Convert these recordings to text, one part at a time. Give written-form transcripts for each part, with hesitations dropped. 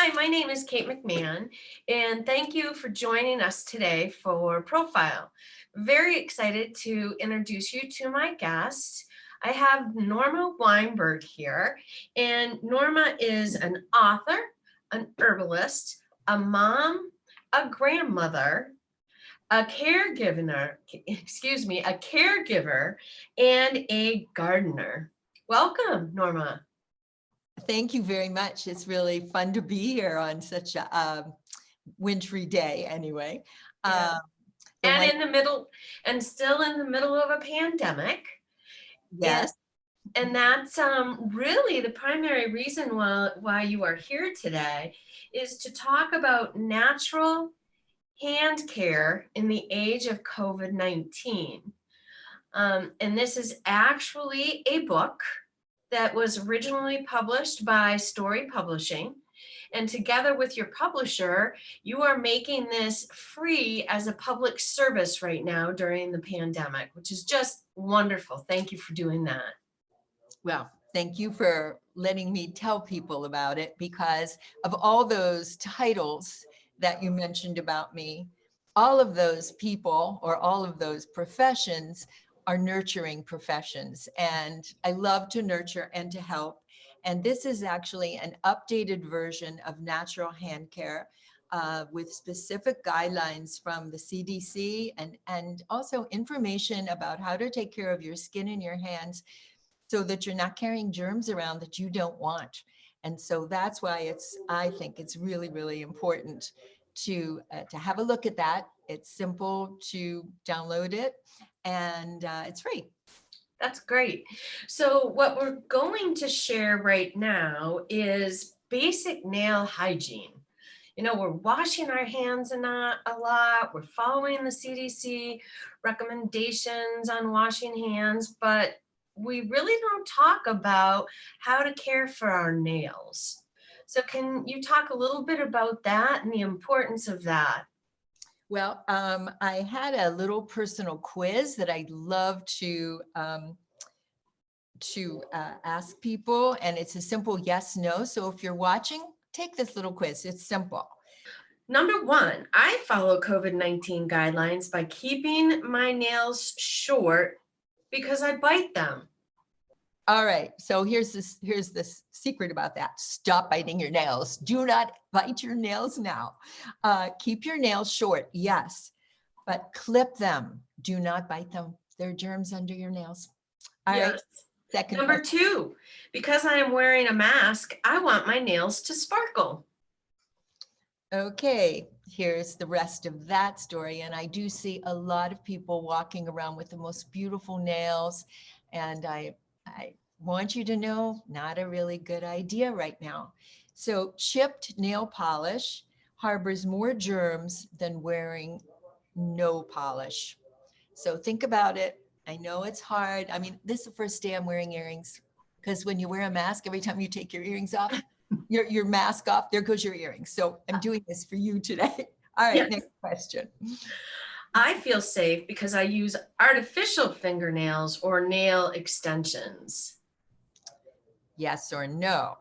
Hi, my name is Kate McMahon, and thank you for joining us today for Profile. Very excited to introduce you to my guest. I have Norma Weinberg here, and Norma is an author, an herbalist, a mom, a grandmother, a caregiver, and a gardener. Welcome, Norma. Thank you very much. It's really fun to be here on such a wintry day anyway. Yeah. Um, And in the middle, and still in the middle of a pandemic. yes. And that's really the primary reason why you are here today is to talk about natural hand care in the age of COVID-19. And this is actually a book that was originally published by Story Publishing. And together with your publisher, you are making this free as a public service right now during the pandemic, which is just wonderful. Thank you for doing that. Well, thank you for letting me tell people about it, because of all those titles that you mentioned about me, all of those people or all of those professions are nurturing professions. And I love to nurture and to help. And this is actually an updated version of natural hand care with specific guidelines from the CDC and also information about how to take care of your skin and your hands so that you're not carrying germs around that you don't want. And so that's why I think it's really, really important to have a look at that. It's simple to download it, and it's free. That's great. So what we're going to share right now is basic nail hygiene. You know, we're washing our hands a lot. We're following the CDC recommendations on washing hands, but we really don't talk about how to care for our nails. So can you talk a little bit about that and the importance of that? Well, I had a little personal quiz that I'd love to ask people, and it's a simple yes, no. So if you're watching, take this little quiz. It's simple. Number one, I follow COVID-19 guidelines by keeping my nails short because I bite them. All right. So here's this secret about that. Stop biting your nails. Do not bite your nails now. Keep your nails short. Yes, but clip them. Do not bite them. There are germs under your nails. All right. Yes. Second Number question. two, because I am wearing a mask, I want my nails to sparkle. Okay, here's the rest of that story. And I do see a lot of people walking around with the most beautiful nails. And I want you to know, not a really good idea right now. So chipped nail polish harbors more germs than wearing no polish. So think about it. I know it's hard. I mean, this is the first day I'm wearing earrings, because when you wear a mask, every time you take your earrings off, your mask off, there goes your earrings. So I'm doing this for you today. All right, Yes. next question. I feel safe because I use artificial fingernails or nail extensions. Yes or no?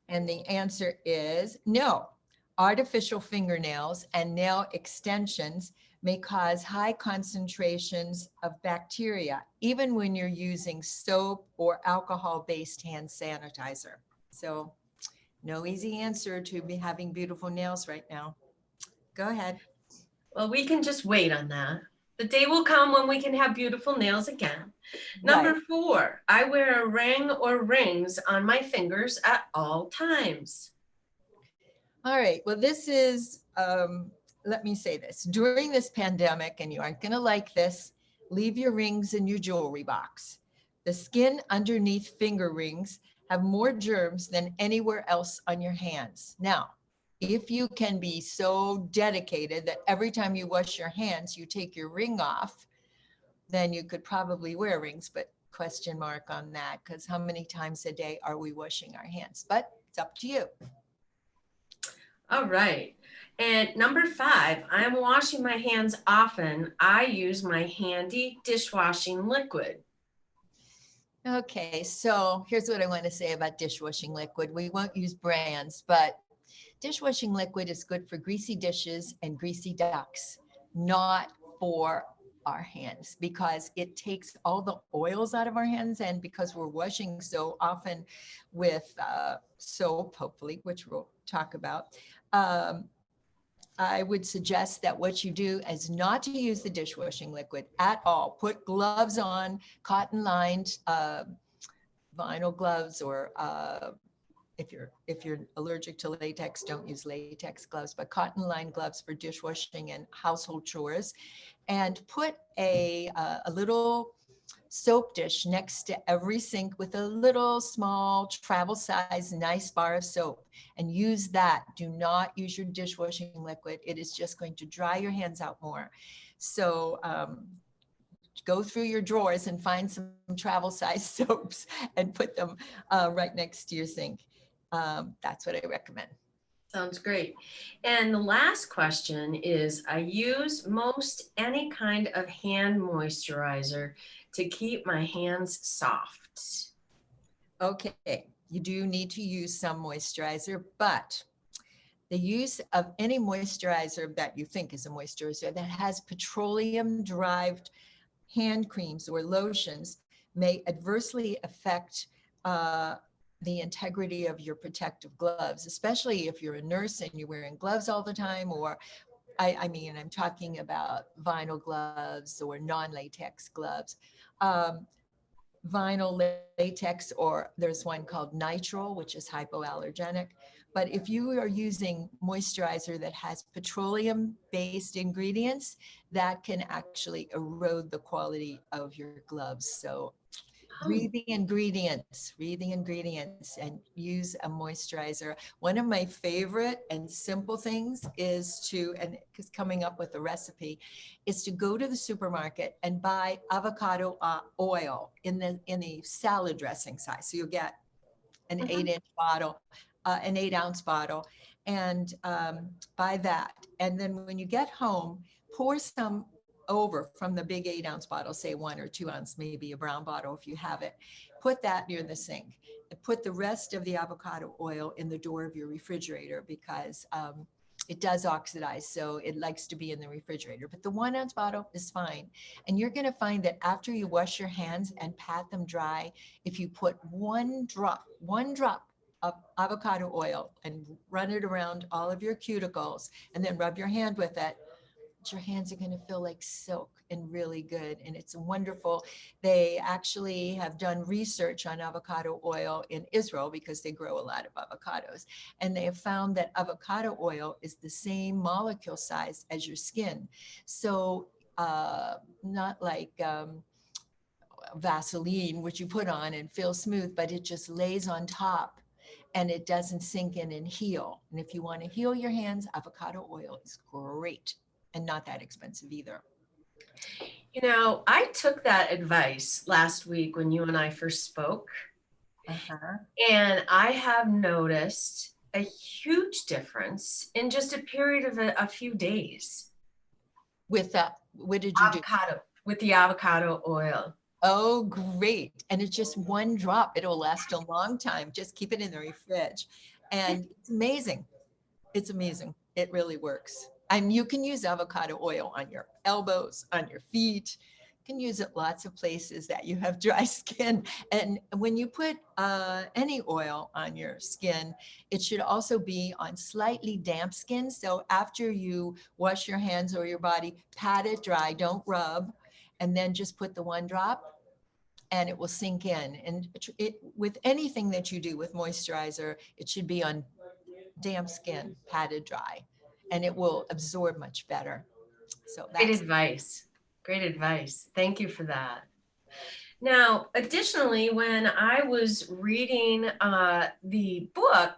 And the answer is no. Artificial fingernails and nail extensions may cause high concentrations of bacteria, even when you're using soap or alcohol-based hand sanitizer. So no easy answer to be having beautiful nails right now. Go ahead. Well, we can just wait on that. The day will come when we can have beautiful nails again. Number Right. four, I wear a ring or rings on my fingers at all times. All right. Well, this is, let me say this. During this pandemic, and you aren't going to like this, leave your rings in your jewelry box. The skin underneath finger rings have more germs than anywhere else on your hands. Now, if you can be so dedicated that every time you wash your hands, you take your ring off, then you could probably wear rings, but question mark on that, because how many times a day are we washing our hands? But it's up to you. All right. And number five, I am washing my hands often. I use my handy dishwashing liquid. Okay, so here's what I want to say about dishwashing liquid. We won't use brands, but Dishwashing liquid is good for greasy dishes and greasy ducks, not for our hands, because it takes all the oils out of our hands. And because we're washing so often with soap, hopefully, which we'll talk about, um, I would suggest that what you do is not to use the dishwashing liquid at all. Put gloves on, cotton lined vinyl gloves, or if you're allergic to latex, don't use latex gloves, but cotton lined gloves for dishwashing and household chores. And put a little soap dish next to every sink with a little small travel size nice bar of soap, and use that. Do not use your dishwashing liquid. It is just going to dry your hands out more. So go through your drawers and find some travel size soaps and put them right next to your sink. That's what I recommend. Sounds great. And the last question is, I use most any kind of hand moisturizer to keep my hands soft. Okay, you do need to use some moisturizer, but the use of any moisturizer that you think is a moisturizer that has petroleum derived hand creams or lotions may adversely affect the integrity of your protective gloves, especially if you're a nurse and you're wearing gloves all the time, or I mean, I'm talking about vinyl gloves or non-latex gloves. Um, Vinyl, latex, or there's one called nitrile, which is hypoallergenic. But if you are using moisturizer that has petroleum-based ingredients, that can actually erode the quality of your gloves. So Oh, read the ingredients and use a moisturizer. One of my favorite and simple things is to, and because coming up with a recipe, is to go to the supermarket and buy avocado oil in the salad dressing size. So you'll get an mhm. 8-inch bottle, an 8-ounce bottle, and buy that. And then when you get home, pour some over from the big 8-ounce bottle, say 1 or 2 ounce, maybe a brown bottle if you have it. Put that near the sink. And put the rest of the avocado oil in the door of your refrigerator, because it does oxidize, so it likes to be in the refrigerator. But the 1-ounce bottle is fine. And you're going to find that after you wash your hands and pat them dry, if you put one drop of avocado oil and run it around all of your cuticles and then rub your hand with it, your hands are going to feel like silk and really good. And it's wonderful. They actually have done research on avocado oil in Israel because they grow a lot of avocados. And they have found that avocado oil is the same molecule size as your skin. So not like Vaseline, which you put on and feel smooth, but it just lays on top and it doesn't sink in and heal. And if you want to heal your hands, avocado oil is great and not that expensive either. I took that advice last week when you and I first spoke, Uh-huh. and I have noticed a huge difference in just a period of a few days. With that, what did you do? Avocado, with the avocado oil. Oh, great. And it's just one drop. It'll last a long time. Just keep it in the fridge. And it's amazing. It's amazing. It really works. And you can use avocado oil on your elbows, on your feet. You can use it lots of places that you have dry skin. And when you put any oil on your skin, it should also be on slightly damp skin. So after you wash your hands or your body, pat it dry, don't rub, and then just put the one drop and it will sink in. And with anything that you do with moisturizer, it should be on damp skin, patted dry, and it will absorb much better. So Great that's advice. Great advice. Thank you for that. Now, additionally, when I was reading the book,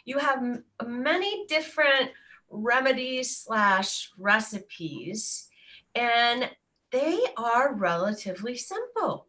you have many different remedies slash recipes, and they are relatively simple.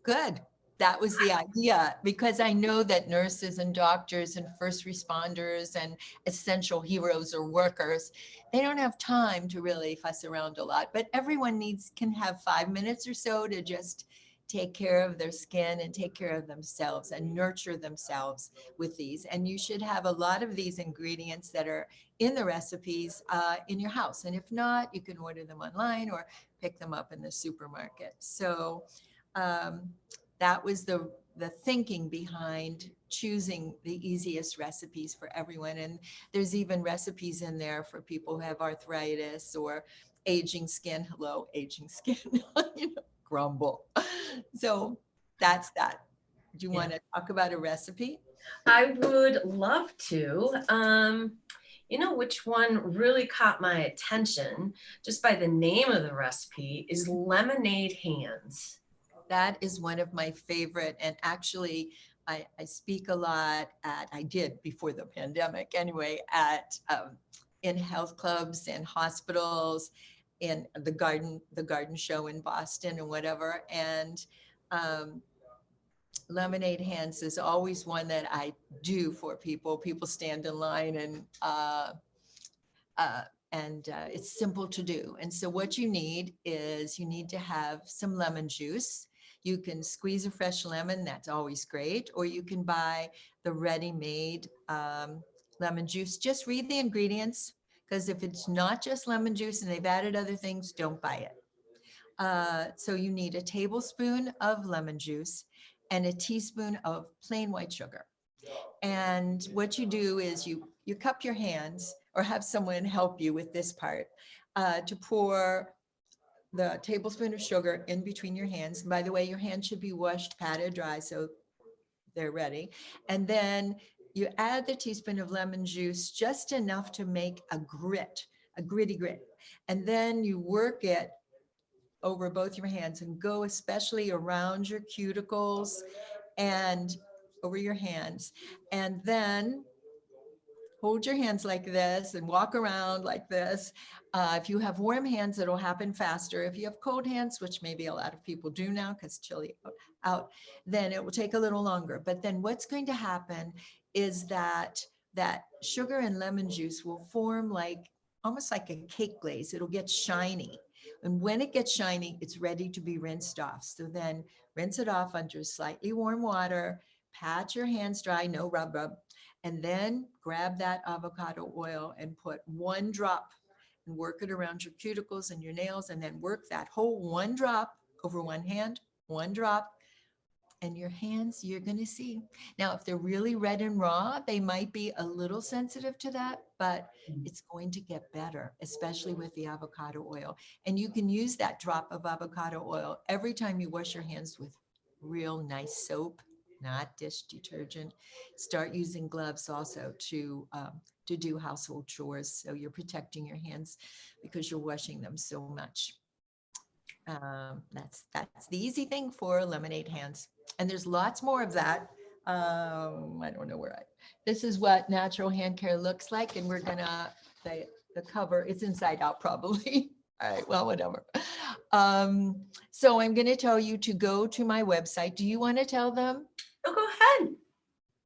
good. That was the idea, because I know that nurses and doctors and first responders and essential heroes or workers, they don't have time to really fuss around a lot, but everyone can have 5 minutes or so to just take care of their skin and take care of themselves and nurture themselves with these. And you should have a lot of these ingredients that are in the recipes in your house. And if not, you can order them online or pick them up in the supermarket. So um, that was the thinking behind choosing the easiest recipes for everyone. And there's even recipes in there for people who have arthritis or aging skin. Hello, aging skin, grumble. So that's that. Do you Yeah. want to talk about a recipe? I would love to. You know which one really caught my attention just by the name of the recipe is lemonade hands. That is one of my favorite. And actually, I speak a lot I did before the pandemic anyway, in health clubs and hospitals, in the garden show in Boston and whatever. And um, lemonade hands is always one that I do for people. People stand in line uh, and it's simple to do. And so what you need is you need to have some lemon juice. You can squeeze a fresh lemon, that's always great, or you can buy the ready-made lemon juice. Just read the ingredients, because if it's not just lemon juice and they've added other things, don't buy it. So you need a tablespoon of lemon juice and a teaspoon of plain white sugar. And what you do is you cup your hands or have someone help you with this part to pour the tablespoon of sugar in between your hands. And by the way, your hands should be washed, patted dry, so they're ready. And then you add the teaspoon of lemon juice, just enough to make a gritty grit. And then you work it over both your hands and go especially around your cuticles and over your hands. And then hold your hands like this and walk around like this. If you have warm hands, it'll happen faster. If you have cold hands, which maybe a lot of people do now because chilly out, then it will take a little longer. But then what's going to happen is that sugar and lemon juice will form almost like a cake glaze. It'll get shiny. And when it gets shiny, it's ready to be rinsed off. So then rinse it off under slightly warm water, pat your hands dry, no rub, and then grab that avocado oil and put one drop and work it around your cuticles and your nails, and then work that whole one drop over one hand, one drop, and your hands, you're going to see. Now, if they're really red and raw, they might be a little sensitive to that, but it's going to get better, especially with the avocado oil. And you can use that drop of avocado oil every time you wash your hands with real nice soap, not dish detergent. Start using gloves also to do household chores. So you're protecting your hands because you're washing them so much. That's the easy thing for lemonade hands. And there's lots more of that. I don't know this is what natural hand care looks like. And we're gonna, the cover, it's inside out probably. All right, well, whatever. So I'm gonna tell you to go to my website. Do you wanna tell them? Oh, go ahead.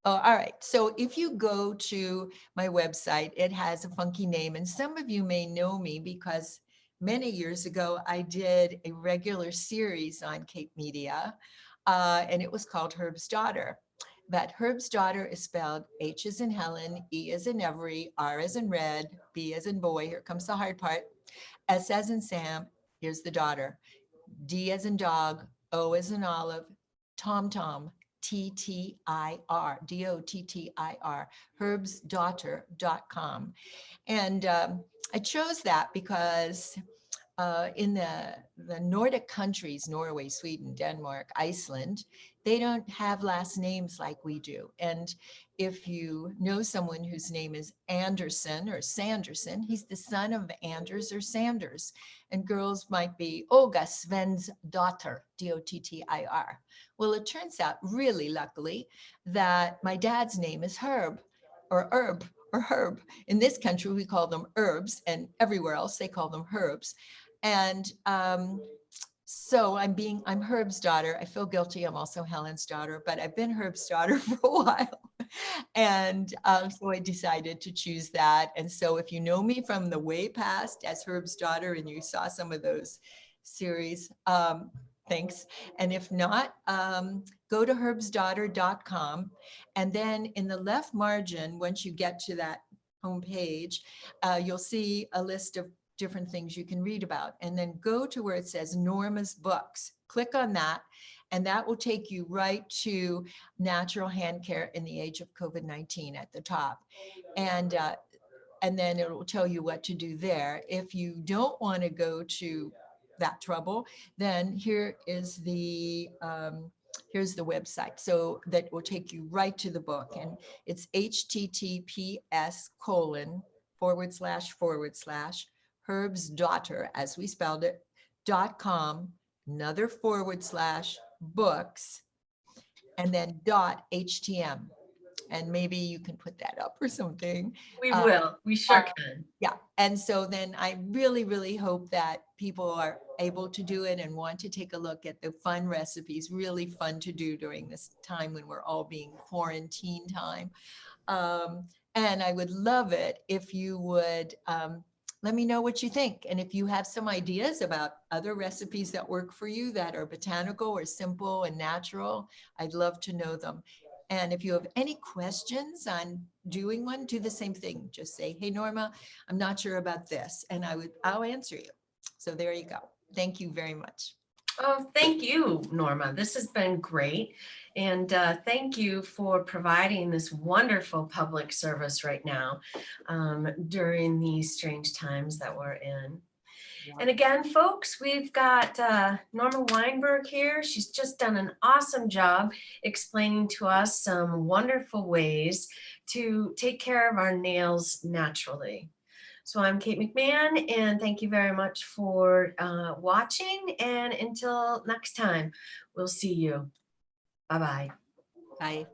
Oh, all right. So if you go to my website, it has a funky name. And some of you may know me because many years ago, I did a regular series on Cape Media, and it was called Herb's Daughter. But Herb's Daughter is spelled H as in Helen, E as in Every, R as in red, B as in boy. Here comes the hard part. S as in Sam. Here's the daughter. D as in dog, O as in olive, Tom Tom, T-T-I-R, D-O-T-T-I-R, herbsdaughter.com. And I chose that because in the Nordic countries, Norway, Sweden, Denmark, Iceland, they don't have last names like we do. And if you know someone whose name is Anderson or Sanderson, he's the son of Anders or Sanders. And girls might be Olga Sven's daughter, D-O-T-T-I-R. Well, it turns out, really luckily, that my dad's name is Herb or Herb or Herb. In this country, we call them herbs, and everywhere else they call them herbs. And so I'm Herb's daughter. I feel guilty. I'm also Helen's daughter, but I've been Herb's daughter for a while. And so I decided to choose that. And so if you know me from the way past as Herb's daughter and you saw some of those series, Thanks. And if not, go to herbsdaughter.com. And then in the left margin, once you get to that homepage, you'll see a list of different things you can read about. And then go to where it says Norma's books. Click on that, and that will take you right to natural hand care in the age of COVID-19 at the top. And then it will tell you what to do there. If you don't want to go to that trouble, then here is here's the website. So that will take you right to the book, and it's https:// Herb's Daughter, as we spelled it, .com, another / books, and then .htm. And maybe you can put that up or something. We will. We sure can. Yeah. And so then I really, really hope that people are able to do it and want to take a look at the fun recipes, really fun to do during this time when we're all being quarantine time. And I would love it if you would let me know what you think. And if you have some ideas about other recipes that work for you that are botanical or simple and natural, I'd love to know them. And if you have any questions on doing one, do the same thing. Just say, hey, Norma, I'm not sure about this. And I'll answer you. So there you go. Thank you very much. Oh, thank you, Norma. This has been great. And thank you for providing this wonderful public service right now during these strange times that we're in. And again, folks, we've got Norma Weinberg here. She's just done an awesome job explaining to us some wonderful ways to take care of our nails naturally. So I'm Kate McMahon, and thank you very much for watching. And until next time, we'll see you. Bye-bye. Bye.